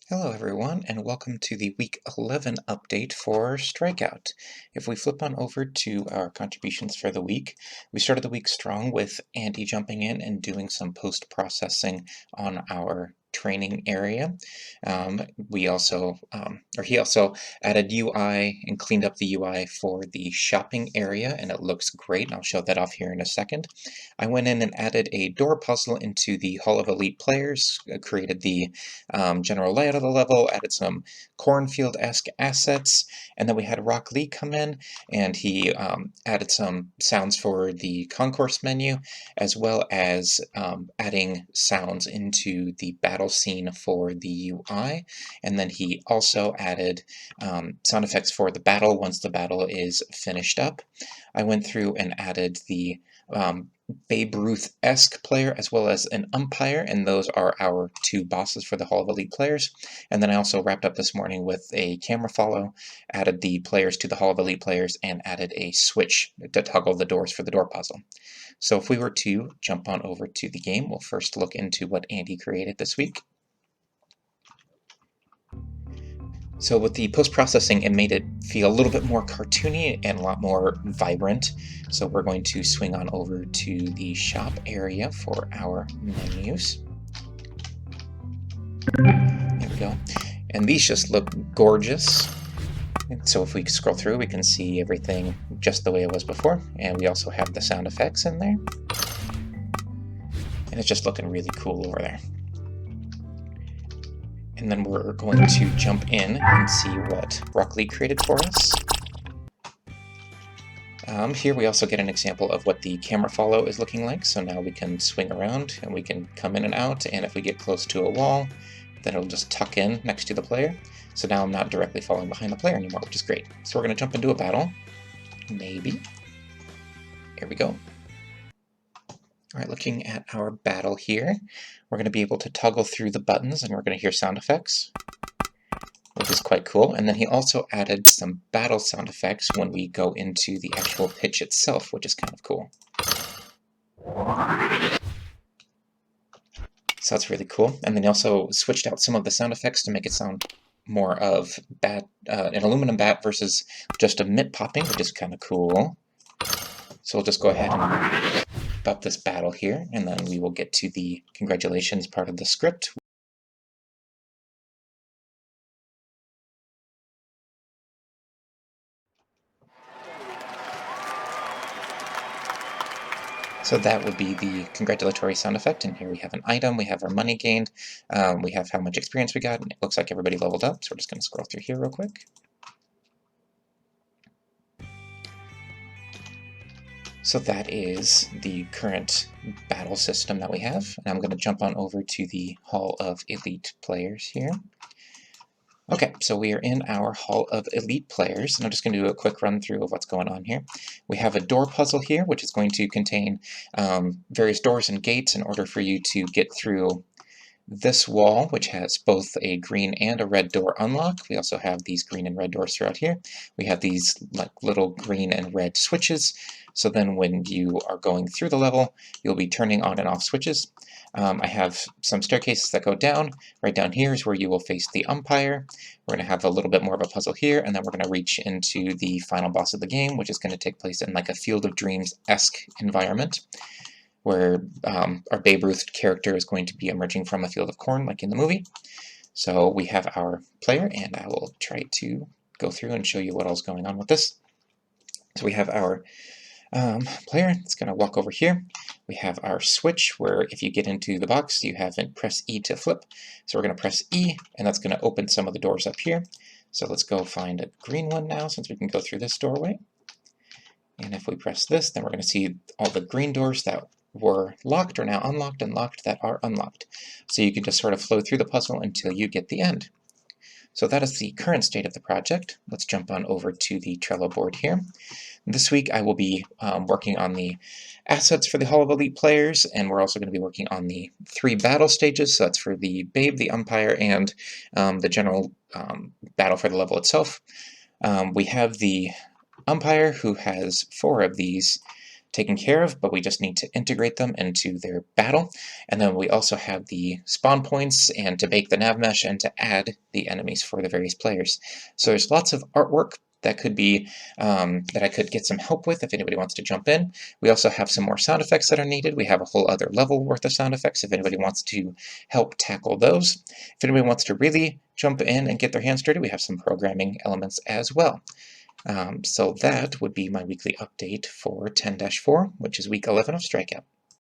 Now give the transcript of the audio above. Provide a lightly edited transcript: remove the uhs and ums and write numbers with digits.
Hello everyone, and welcome to the Week 11 update for Strikeout. If we flip on over to our contributions for the week, we started the week strong with Andy jumping in and doing some post-processing on our training area. He also added UI and cleaned up the UI for the shopping area, and it looks great, and I'll show that off here in a second. I went in and added a door puzzle into the Hall of Elite Players, created the general layout of the level, added some cornfield-esque assets, and then we had Rock Lee come in, and he added some sounds for the concourse menu, as well as adding sounds into the battle scene for the UI, and then he also added sound effects for the battle once the battle is finished up. I went through and added the Babe Ruth-esque player as well as an umpire, and those are our two bosses for the Hall of Elite Players. And then I also wrapped up this morning with a camera follow, added the players to the Hall of Elite Players, and added a switch to toggle the doors for the door puzzle. So if we were to jump on over to the game, we'll first look into what Andy created this week. So with the post-processing, it made it feel a little bit more cartoony and a lot more vibrant. So we're going to swing on over to the shop area for our menus. There we go. And these just look gorgeous. And so if we scroll through, we can see everything just the way it was before. And we also have the sound effects in there. And it's just looking really cool over there. And then we're going to jump in and see what Rock Lee created for us. Here we also get an example of what the camera follow is looking like. So now we can swing around and we can come in and out. And if we get close to a wall, then it'll just tuck in next to the player. So now I'm not directly falling behind the player anymore, which is great. So we're going to jump into a battle. Maybe. Here we go. All right, looking at our battle here, we're going to be able to toggle through the buttons and we're going to hear sound effects, which is quite cool. And then he also added some battle sound effects when we go into the actual pitch itself, which is kind of cool. So that's really cool. And then he also switched out some of the sound effects to make it sound more of an aluminum bat versus just a mitt popping, which is kind of cool. So we'll just go ahead and up this battle here, and then we will get to the congratulations part of the script. So that would be the congratulatory sound effect, and here we have an item, we have our money gained, we have how much experience we got, and it looks like everybody leveled up, so we're just going to scroll through here real quick. So that is the current battle system that we have. And I'm going to jump on over to the Hall of Elite Players here. Okay, so we are in our Hall of Elite Players, and I'm just going to do a quick run through of what's going on here. We have a door puzzle here, which is going to contain various doors and gates in order for you to get through this wall, which has both a green and a red door unlock. We also have these green and red doors throughout here. We have these like little green and red switches. So then when you are going through the level, you'll be turning on and off switches. I have some staircases that go down. Right down here is where you will face the umpire. We're going to have a little bit more of a puzzle here, and then we're going to reach into the final boss of the game, which is going to take place in like a Field of Dreams-esque environment, where our Babe Ruth character is going to be emerging from a field of corn, like in the movie. So we have our player, and I will try to go through and show you what else is going on with this. So we have our player. It's going to walk over here. We have our switch, where if you get into the box, you have it press E to flip. So we're going to press E, and that's going to open some of the doors up here. So let's go find a green one now, since we can go through this doorway. And if we press this, then we're going to see all the green doors that were locked are now unlocked, and locked that are unlocked. So you can just sort of flow through the puzzle until you get the end. So that is the current state of the project. Let's jump on over to the Trello board here. This week I will be working on the assets for the Hall of Elite Players, and we're also going to be working on the 3 battle stages. So that's for the Babe, the umpire, and the general battle for the level itself. We have the umpire, who has 4 of these taken care of, but we just need to integrate them into their battle. And then we also have the spawn points and to bake the nav mesh and to add the enemies for the various players. So there's lots of artwork that could be that I could get some help with if anybody wants to jump in. We also have some more sound effects that are needed. We have a whole other level worth of sound effects if anybody wants to help tackle those. If anybody wants to really jump in and get their hands dirty, we have some programming elements as well. So that would be my weekly update for 10-4, which is week 11 of Strikeout.